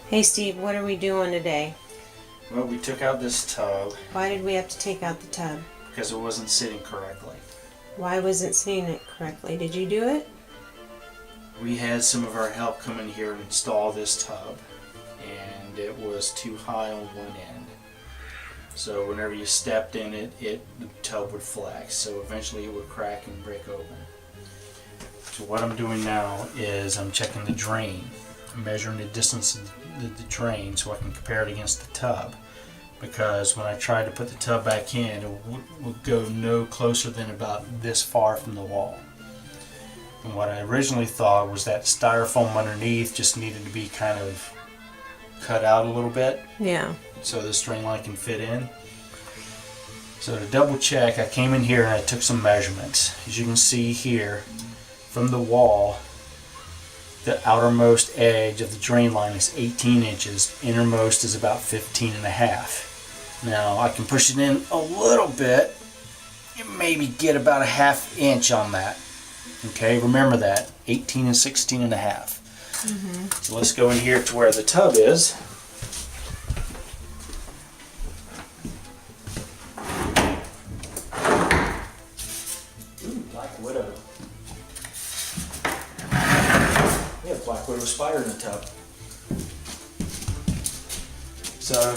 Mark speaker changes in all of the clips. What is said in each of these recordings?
Speaker 1: Hey Steve, what are we doing today?
Speaker 2: Well, we took out this tub
Speaker 1: Why did we have to take out the tub?
Speaker 2: because it wasn't sitting correctly.
Speaker 1: Why wasn't seeing it correctly? Did you do it?
Speaker 2: We had some of our help come in here and install this tub, and it was too high on one end. So whenever you stepped in it, the tub would flex. So eventually it would crack and break open. So what I'm doing now is I'm checking the drain. I'm measuring the distance of the drain so I can compare it against the tub. Because when I tried to put the tub back in, it would go no closer than about this far from the wall. And what I originally thought was that styrofoam underneath just needed to be kind of cut out a little bit
Speaker 1: Yeah.
Speaker 2: so this drain line can fit in. So to double check, I came in here and I took some measurements. As you can see here, from the wall, the outermost edge of the drain line is 18 inches, innermost is about 15 and a half. Now I can push it in a little bit and maybe get about a half inch on that. Okay, remember that, 18 and 16 and a half. So let's go in here to where the tub is. Ooh, Black Widow. We have Black Widow spider in the tub. So,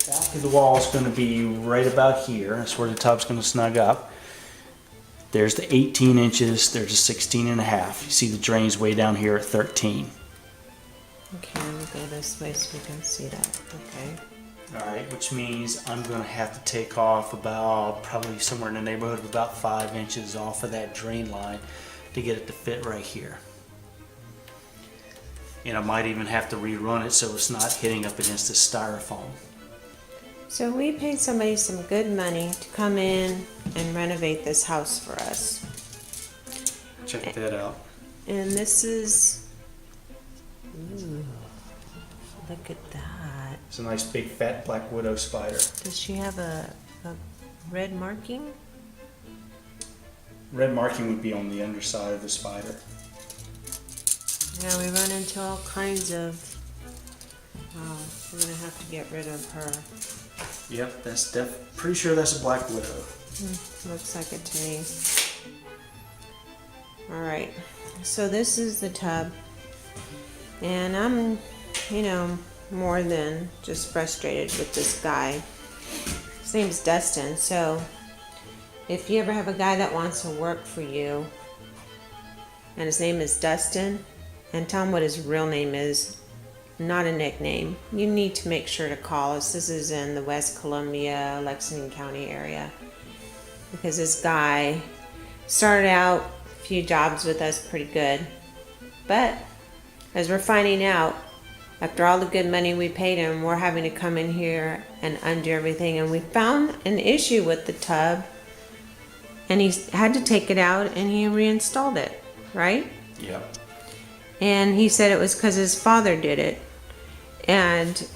Speaker 2: back of the wall is going to be right about here. That's where the tub's going to snug up. There's the 18 inches, there's a 16 and a half. You see the drain's way down here at 13.
Speaker 1: Okay, let me go this way so we can see that. Okay.
Speaker 2: Alright, which means I'm going to have to take off about, probably somewhere in the neighborhood of about 5 inches off of that drain line to get it to fit right here. And I might even have to rerun it so it's not hitting up against the styrofoam.
Speaker 1: So we paid somebody some good money to come in and renovate this house for us.
Speaker 2: Check that out.
Speaker 1: And this is... Ooh, look at that.
Speaker 2: It's a nice big fat Black Widow spider.
Speaker 1: Does she have a red marking?
Speaker 2: Red marking would be on the underside of the spider.
Speaker 1: Yeah, we run into all kinds of... Oh, we're going to have to get rid of her.
Speaker 2: Yep, that's pretty sure that's a Black Widow.
Speaker 1: Looks like it to me. Alright, so this is the tub. And I'm, more than just frustrated with this guy. His name's Dustin, so if you ever have a guy that wants to work for you, and his name is Dustin, and tell him what his real name is, not a nickname, you need to make sure to call us. This is in the West Columbia, Lexington County area. Because this guy started out a few jobs with us pretty good. But as we're finding out, after all the good money we paid him, we're having to come in here and undo everything. And we found an issue with the tub. And he had to take it out and he reinstalled it, right?
Speaker 2: Yep.
Speaker 1: And he said it was because his father did it. And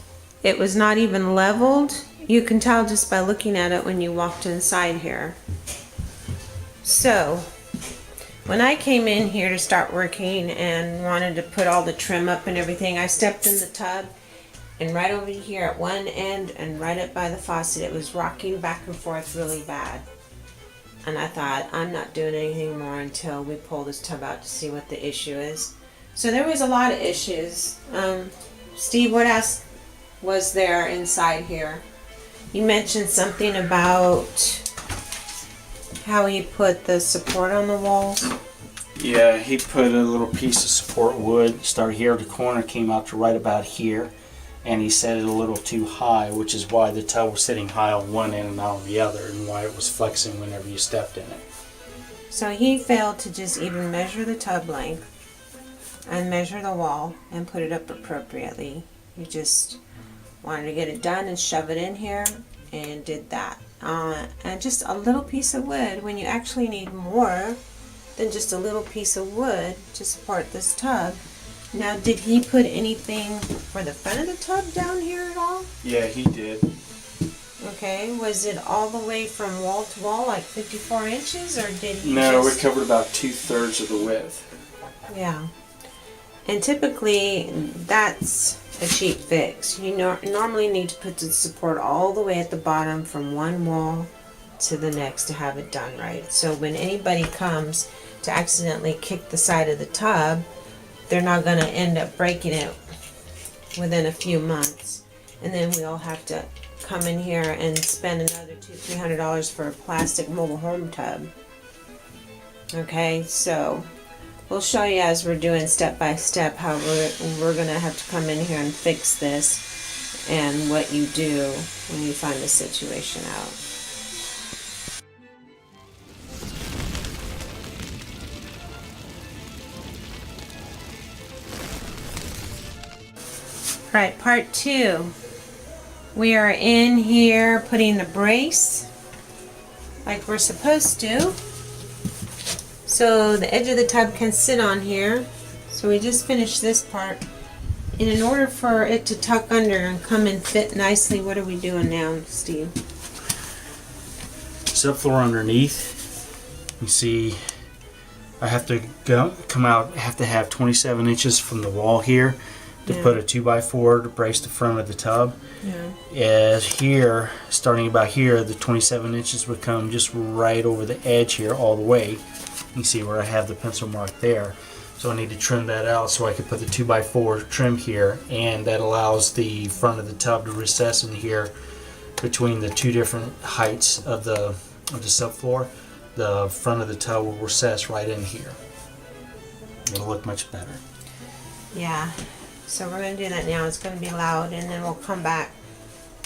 Speaker 1: it was not even leveled. You can tell just by looking at it when you walked inside here. So, when I came in here to start working and wanted to put all the trim up and everything, I stepped in the tub, and right over here at one end and right up by the faucet, it was rocking back and forth really bad. And I thought, I'm not doing anything more until we pull this tub out to see what the issue is. So there was a lot of issues. Steve, what else was there inside here? You mentioned something about how he put the support on the walls.
Speaker 2: Yeah, he put a little piece of support wood, started here at the corner, came out to right about here, and he set it a little too high, which is why the tub was sitting high on one end and not on the other, and why it was flexing whenever you stepped in it.
Speaker 1: So he failed to just even measure the tub length and measure the wall and put it up appropriately. He just wanted to get it done and shove it in here and did that. And just a little piece of wood when you actually need more than just a little piece of wood to support this tub. Now, did he put anything for the front of the tub down here at all?
Speaker 2: Yeah, he did.
Speaker 1: Okay, was it all the way from wall to wall, like 54 inches, or did he
Speaker 2: No,
Speaker 1: just...
Speaker 2: we covered about 2/3 of the width.
Speaker 1: Yeah. And typically, that's a cheap fix. You normally need to put the support all the way at the bottom from one wall to the next to have it done right. So when anybody comes to accidentally kick the side of the tub, they're not going to end up breaking it within a few months. And then we'll have to come in here and spend another $200-300 for a plastic mobile home tub. Okay, so we'll show you as we're doing step by step how we're going to have to come in here and fix this and what you do when you find the situation out. Alright, part 2. We are in here putting the brace like we're supposed to. So the edge of the tub can sit on here. So we just finished this part. And in order for it to tuck under and come and fit nicely, what are we doing now, Steve?
Speaker 2: Subfloor underneath. You see, I have to come out. I have to have 27 inches from the wall here to put a 2x4 to brace the front of the tub. As here, starting about here, the 27 inches would come just right over the edge here all the way. You see where I have the pencil mark there. So I need to trim that out so I can put the 2x4 trim here, and that allows the front of the tub to recess in here between the two different heights of the subfloor. The front of the tub will recess right in here. It'll look much better.
Speaker 1: Yeah. So we're going to do that now. It's going to be loud, and then we'll come back,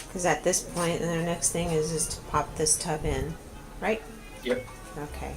Speaker 1: because at this point, and the next thing is to pop this tub in, right?
Speaker 2: Yep.
Speaker 1: Okay.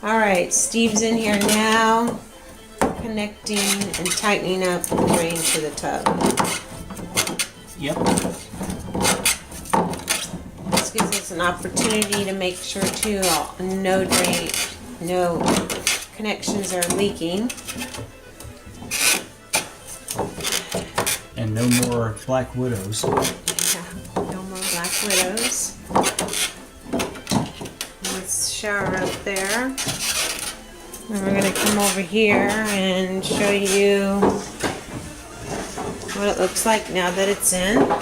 Speaker 1: Alright, Steve's in here now, connecting and tightening up the drain to the tub.
Speaker 2: Yep.
Speaker 1: This gives us an opportunity to make sure too no connections are leaking.
Speaker 2: And no more black widows.
Speaker 1: Yeah, no more black widows. Let's shower up there. And we're going to come over here and show you what it looks like now that it's in. I'll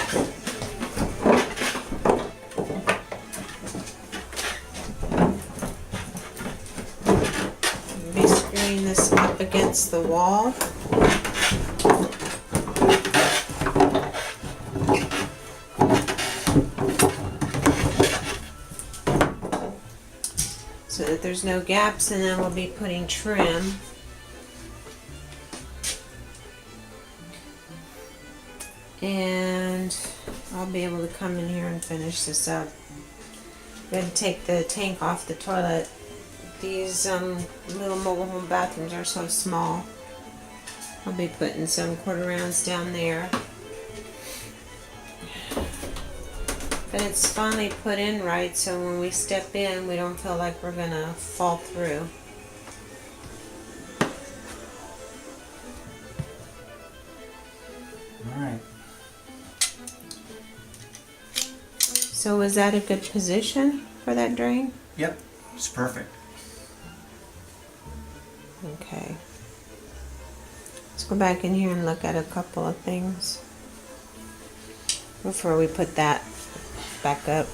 Speaker 1: be screwing this up against the wall. So that there's no gaps, and then we'll be putting trim. And I'll be able to come in here and finish this up. I'm going to take the tank off the toilet. These little mobile home bathrooms are so small. I'll be putting some quarter rounds down there. But it's finally put in right, so when we step in, we don't feel like we're going to fall through.
Speaker 2: Alright.
Speaker 1: So was that a good position for that drain?
Speaker 2: Yep. It's perfect.
Speaker 1: Okay. Let's go back in here and look at a couple of things before we put that back up.